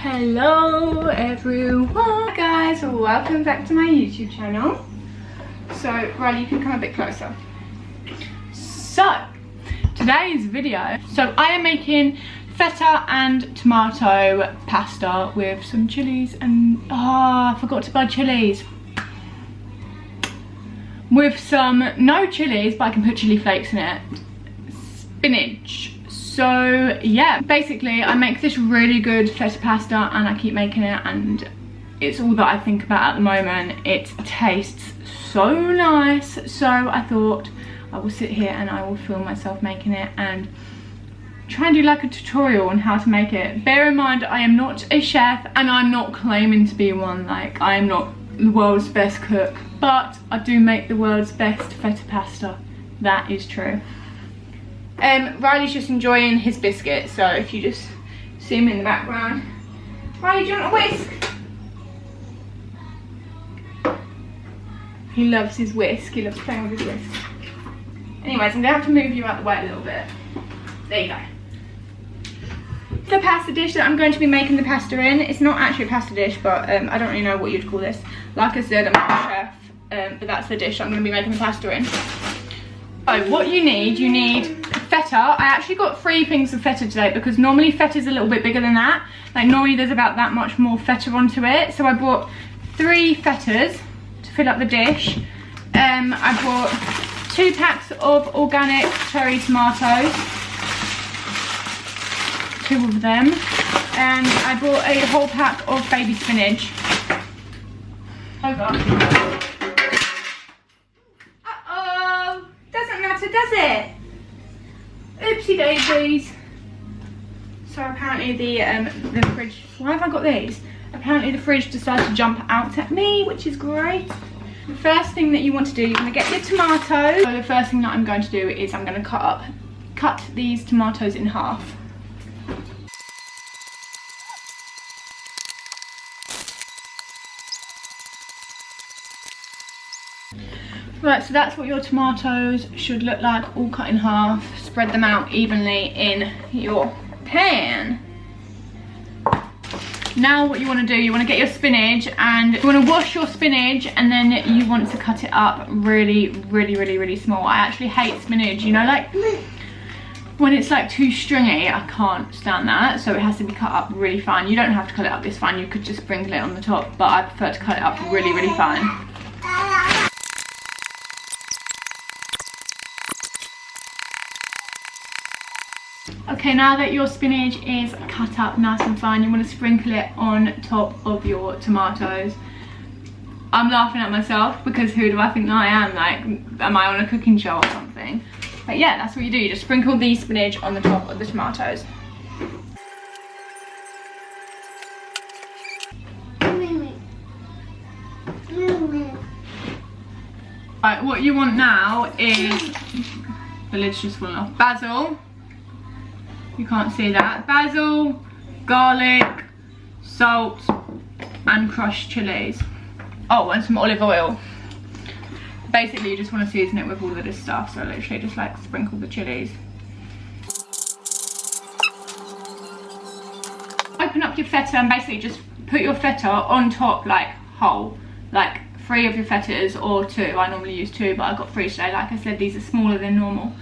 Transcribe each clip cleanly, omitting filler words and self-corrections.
Hello everyone. Hi guys, welcome back to my YouTube channel. So Riley, you can come a bit closer. So today's video, I am making feta and tomato pasta with some chilies and I forgot to buy chilies. With some no chilies, but I can put chili flakes in it. Spinach. So yeah, basically I make this really good feta pasta and I keep making it and it's all that I think about at the moment. It tastes so nice, so I thought I will sit here and I will film myself making it and try and do like a tutorial on how to make it. Bear in mind I am not a chef and I'm not claiming to be one, like I am not the world's best cook, but I do make the world's best feta pasta. That is true. Riley's just enjoying his biscuit, so if you just see him in the background. Riley, do you want a whisk? He loves his whisk, he loves playing with his whisk. Anyways, I'm gonna have to move you out the way a little bit. There you go. The pasta dish that I'm going to be making the pasta in, it's not actually a pasta dish, but I don't really know what you'd call this. Like I said, I'm not a chef, but that's the dish I'm going to be making the pasta in. So what you need feta. I actually got 3 things of feta today because normally feta is a little bit bigger than that. Like normally there's about that much more feta onto it. So I bought 3 fetas to fill up the dish. I bought 2 packs of organic cherry tomatoes. 2 of them. And I bought a whole pack of baby spinach. Uh-oh. Doesn't matter, does it? Oopsie daisies. So apparently the fridge, why have I got these? Apparently the fridge decided to jump out at me, which is great. The first thing that you want to do, you're going to get your tomatoes. So the first thing that I'm going to do is I'm going to cut these tomatoes in half. Right, so that's what your tomatoes should look like, all cut in half. Spread them out evenly in your pan. Now what you want to do, you want to get your spinach and you want to wash your spinach and then you want to cut it up really small. I actually hate spinach, you know, like when it's like too stringy, I can't stand that, so it has to be cut up really fine. You don't have to cut it up this fine, you could just sprinkle it on the top, but I prefer to cut it up really fine. Okay, now that your spinach is cut up nice and fine, you want to sprinkle it on top of your tomatoes. I'm laughing at myself because who do I think that I am? Like, am I on a cooking show or something? But yeah, that's what you do. You just sprinkle the spinach on the top of the tomatoes. Right, what you want now is, the lid's just falling off, basil. You can't see that. Basil, garlic, salt, and crushed chilies. Oh, and some olive oil. Basically, you just want to season it with all of this stuff. So literally just like sprinkle the chilies. Open up your feta and basically just put your feta on top like whole. Like 3 of your fetas or 2. I normally use 2, but I got 3 today. Like I said, these are smaller than normal.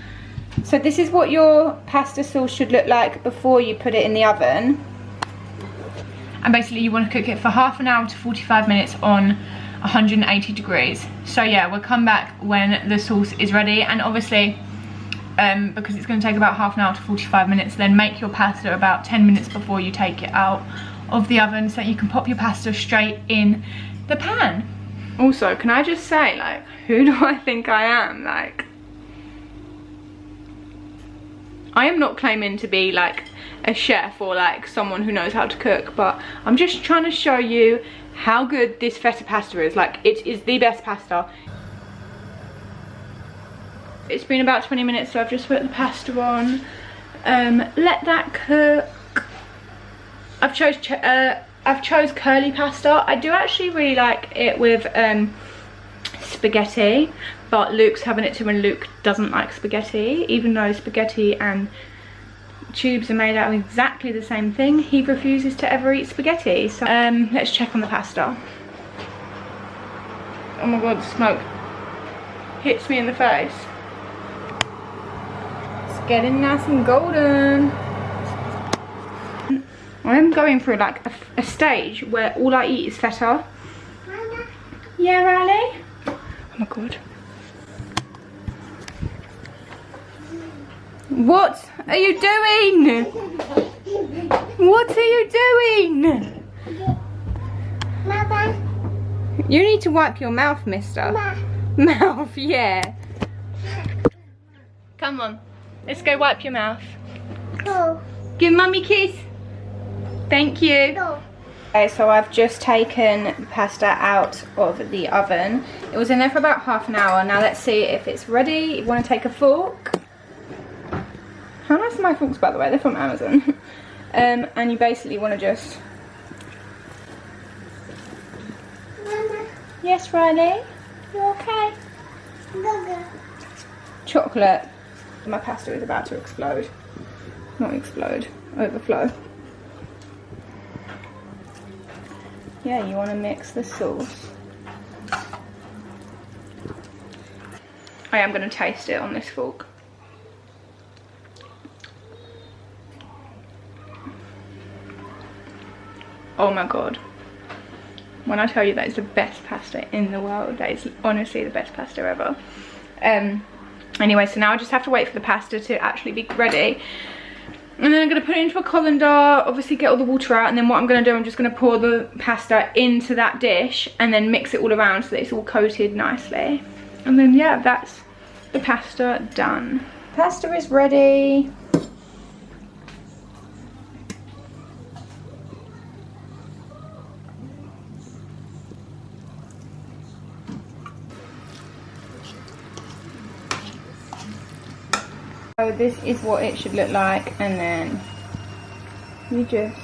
So this is what your pasta sauce should look like before you put it in the oven. And basically you want to cook it for half an hour to 45 minutes on 180 degrees. So yeah, we'll come back when the sauce is ready. And obviously, because it's going to take about half an hour to 45 minutes, then make your pasta about 10 minutes before you take it out of the oven so you can pop your pasta straight in the pan. Also, can I just say, like, who do I think I am? Like, I am not claiming to be like a chef or like someone who knows how to cook, but I'm just trying to show you how good this feta pasta is. Like, it is the best pasta. It's been about 20 minutes, so I've just put the pasta on. Let that cook. I've chose curly pasta. I do actually really like it with spaghetti, but Luke's having it too and Luke doesn't like spaghetti, even though spaghetti and tubes are made out of exactly the same thing. He refuses to ever eat spaghetti. So let's check on the pasta. Oh my god, the smoke hits me in the face. It's getting nice and golden. I'm going through like a stage where all I eat is feta. Mama. Yeah, Riley? Oh my god. What are you doing? What are you doing? Mama. You need to wipe your mouth, mister. Mouth, yeah. Come on, let's go wipe your mouth. Go. Give mummy a kiss. Thank you. Go. Okay, so I've just taken the pasta out of the oven. It was in there for about half an hour. Now let's see if it's ready. You want to take a fork? How nice are my forks, by the way? They're from Amazon. And you basically want to just... Mama. Yes, Riley? You okay? Go. Chocolate. My pasta is about to explode. Not explode, overflow. Yeah, you want to mix the sauce. I am going to taste it on this fork. Oh my god. When I tell you that is the best pasta in the world, that is honestly the best pasta ever. Anyway, so now I just have to wait for the pasta to actually be ready. And then I'm going to put it into a colander, obviously get all the water out, and then what I'm going to do, I'm just going to pour the pasta into that dish and then mix it all around so that it's all coated nicely. And then yeah, that's the pasta done. Pasta is ready. So this is what it should look like, and then you just,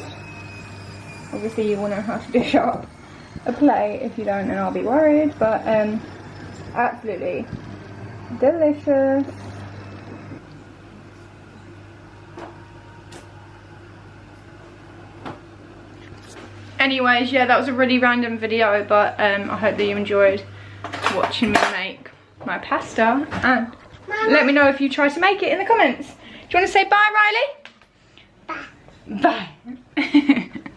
obviously you want to have to dish up a plate. If you don't, then I'll be worried, but absolutely delicious. Anyways, yeah, that was a really random video, but I hope that you enjoyed watching me make my pasta, and let me know if you try to make it in the comments. Do you want to say bye, Riley? Bye. Bye.